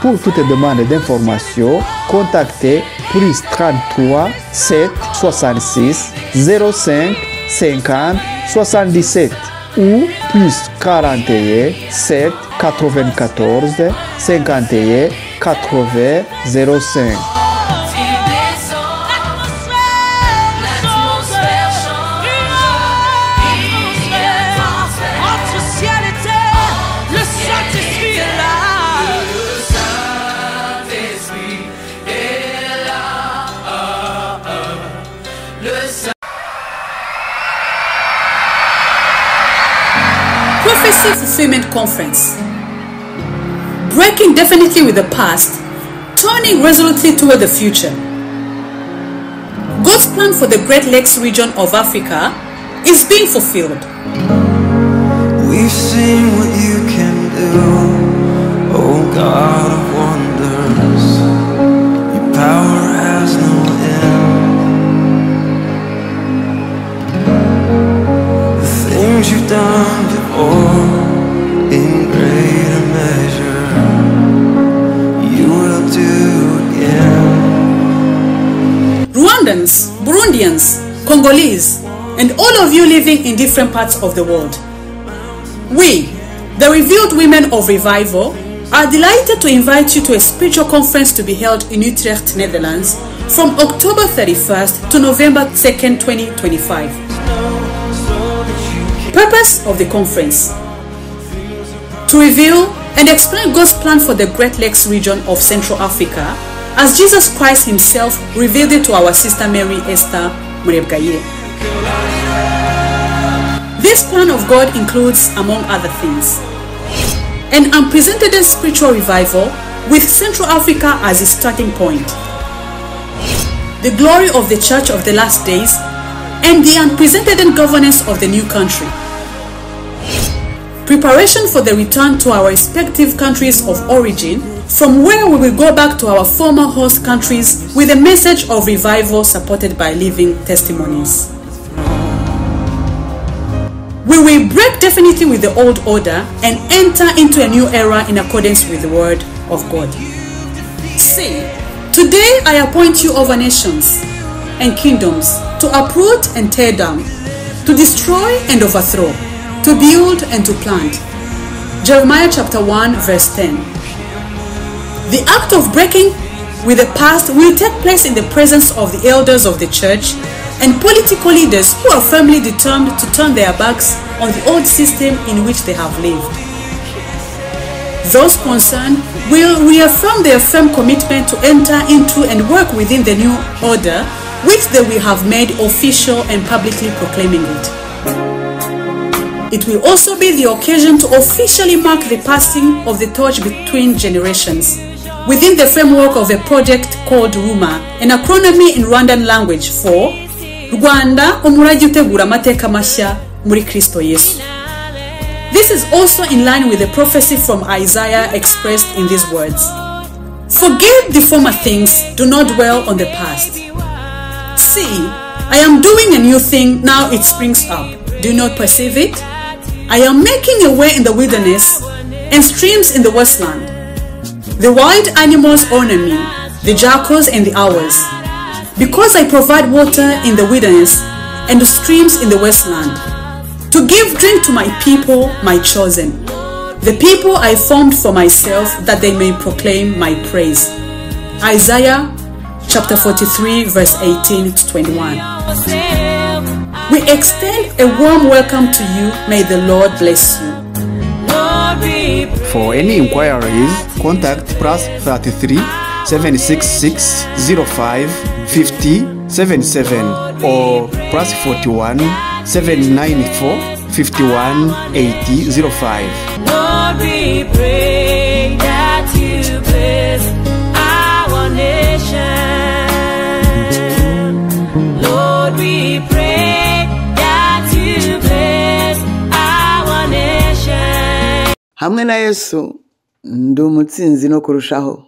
Pour toute demande d'information, contactez plus 33 7 66 05 50 77 ou plus 41 7 94 51 80 05. Prophecy Fulfillment Conference. Breaking definitely with the past, turning resolutely toward the future. God's plan for the Great Lakes region of Africa is being fulfilled. We've seen what you can do, oh God of wonders. Your power has no end. The things you've done before, in greater measure, you will do again. Rwandans, Burundians, Congolese, and all of you living in different parts of the world. We, The Revealed Women of Revival are delighted to invite you to a spiritual conference to be held in Utrecht, Netherlands from October 31st to November 2nd, 2025. Purpose of the conference: to reveal and explain God's plan for the Great Lakes region of Central Africa as Jesus Christ himself revealed it to our sister Mary Esther Murebwayire. This plan of God includes, among other things, an unprecedented spiritual revival with Central Africa as its starting point, the glory of the Church of the last days, and the unprecedented governance of the new country, preparation for the return to our respective countries of origin, from where we will go back to our former host countries with a message of revival supported by living testimonies. We will break definitely with the old order and enter into a new era in accordance with the word of God. See, today I appoint you over nations and kingdoms to uproot and tear down, to destroy and overthrow, to build and to plant. Jeremiah chapter 1 verse 10. The act of breaking with the past will take place in the presence of the elders of the church and political leaders who are firmly determined to turn their backs on the old system in which they have lived. Those concerned will reaffirm their firm commitment to enter into and work within the new order, which they will have made official and publicly proclaiming it. It will also be the occasion to officially mark the passing of the torch between generations, within the framework of a project called RUMA, an acronym in Rwandan language for Rwanda Umurage Utegura Amateka Mashya muri Kristo Yesu. This is also in line with the prophecy from Isaiah expressed in these words: Forget the former things, do not dwell on the past. See, I am doing a new thing, now it springs up. Do you not perceive it? I am making a way in the wilderness and streams in the wasteland. The wild animals honor me, the jackals and the owls, because I provide water in the wilderness and streams in the wasteland, to give drink to my people, my chosen, the people I formed for myself, that they may proclaim my praise. Isaiah chapter 43 verse 18 to 21. We extend a warm welcome to you. May the Lord bless you. For any inquiries, contact +33 766 05 50 77 or +41 794 51 80 05. Lord, we pray that you bless our nation. Lord, we pray that you bless our nation. Hamwe na Yesu ndi umutsinzi no kurushaho.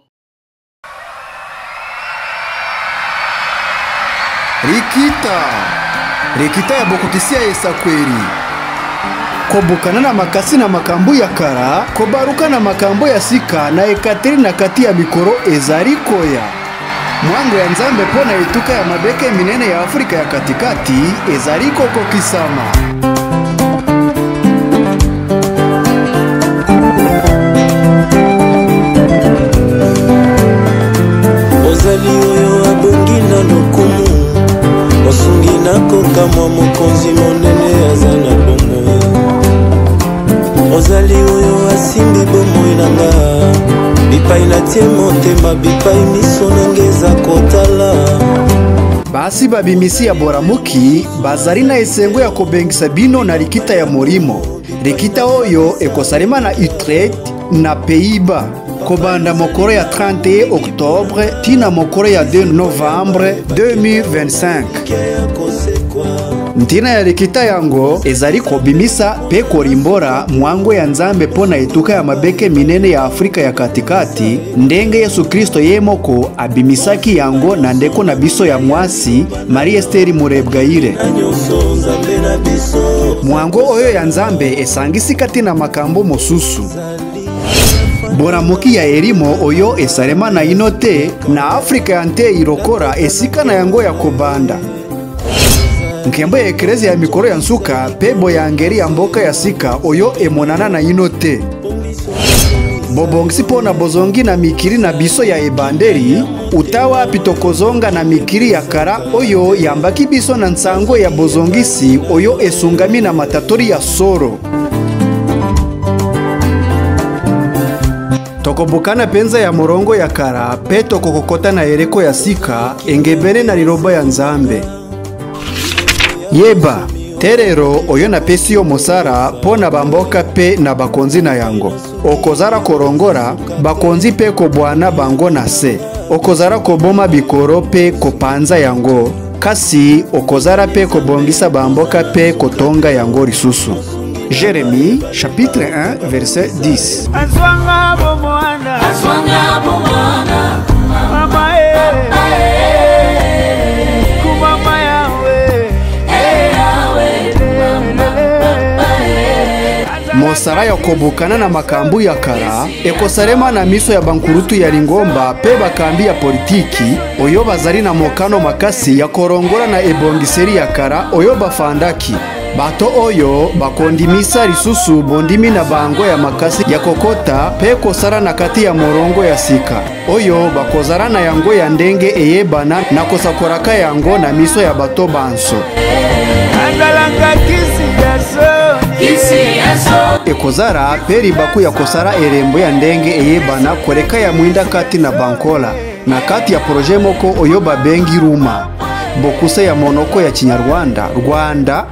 Rikita ya bokokisia Yesakweli. Kobukana na makasi na makambo ya kara, kobaruka na makambo ya sika na Ekaterina kati ya mikoro ezarikoya. Mwango ya Nzambe pona ituka ya mabeke minene ya Afrika ya katikati ezariko kokisama. Ozali oyo abongina lokumu Osungi nako kama mokonzi monene azana bongo. Ozali oyo asimbi bomoi nanga, bipai natie motema, bipai miso nangeza kotala. Basi babimisi ya Boramuki bazari na esengo ya kobengisa bino na Rikita ya Morimo. Rikita oyo ekosarema na Utrecht na Pays-Bas. Kobanda mokoro ya 31 Octobre tina mokoro ya 2 Novembre 2025. Ntina ya Rikita yango ezari kobimisa pe korimbora mwango ya Nzambe pona etuka ya mabeke minene ya Afrika ya katikati, ndenge Yesu Kristo yemoko abimisaki yango na ndeko na biso ya mwasi Marie Esther Murebwayire. Mwango oyo ya Nzambe esangisi kati na makambo mosusu. Boramuki ya erimo oyo esarema na inote na Afrika yante irokora esika na yango ya kobanda. nkembo ya eklezia ya mikoro ya nsuka pebo ya ngeri ya mboka ya sika oyo emonana na inote bobongisi pona bozongi na mikiri na biso ya ebandeli utawa pitokozonga na mikiri ya kara oyo yambaki biso na nsango ya bozongisi oyo esungami na matatori ya soro. Tokobukana penza ya morongo ya kara pe tokokokota na ereko ya sika engebene na liroba ya nzambe. Yeba terero oyo na pesi yo mosara pona bamboka pe na bakonzi na yango. Okozara korongora bakonzi pe kobwana bango na se. Okozara koboma bikoro pe kopanza yango. Kasi okozara pe kobongisa bamboka pe kotonga yango lisusu. Jérémie chapitre 1 verset 10. Mosara ya kobukana na makambu ya kara ekosarema na miso ya bankurutu ya lingomba pe bakambi ya politiki oyo bazali na mokano makasi ya korongola na ebongiseri ya kara oyo bafandaki. Bato oyo bakondimisa lisusu bondimi na bango ya makasi ya kokota pe kosara na kati ya morongo ya sika oyo bakozara na yango ya ndenge eyebana na kosakoraka yango na miso ya bato banso. Ekozara peri baku ya kosara erembo ya ndenge eyebana koleka ya mwinda kati na bankola na kati ya proje moko oyo babengi Ruma bokuse ya monoko ya Kinyarwanda Rwanda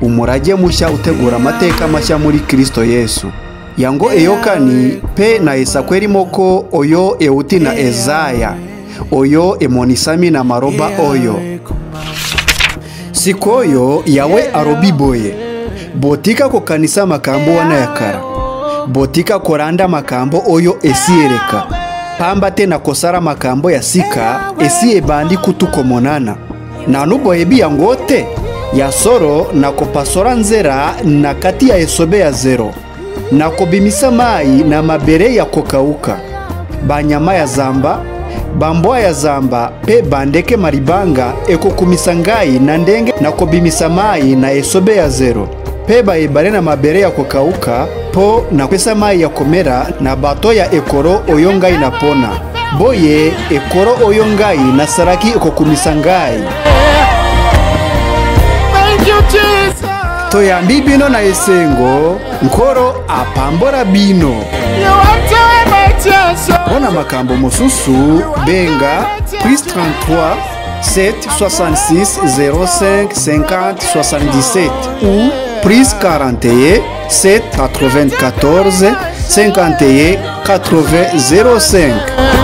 umurage musha utegura amateka mashya muri Kristo Yesu yango eyokani pe na esakweri moko oyo euti na Ezaya oyo emonisami na maroba oyo sikoyo yawe arobiboye botika ko kanisa makambo wana ya kara botika koranda makambo oyo esiereka pamba te na kosara makambo ya sika esi ebandi kutukomonana na nubo ebi yangote ya soro na kopasora nzera na kati ya esobe ya zero na kobimisa mai na mabere ya kokauka banyama ya zamba bambwa ya zamba pe bandeke maribanga ekokumisa ngai na ndenge na kobimisa mai na esobe ya zero pe baebale na mabere ya kokauka po na pesa mai ya komera na bato ya ekoro oyo ngai na pona boye ekoro oyo ngai na saraki ekokumisa ngai. Toyambi bino na esengo nkoro apambora bino mpona makambo mosusu benga plus 33 766 05 50 77 ou plus 41 794 51 80 05.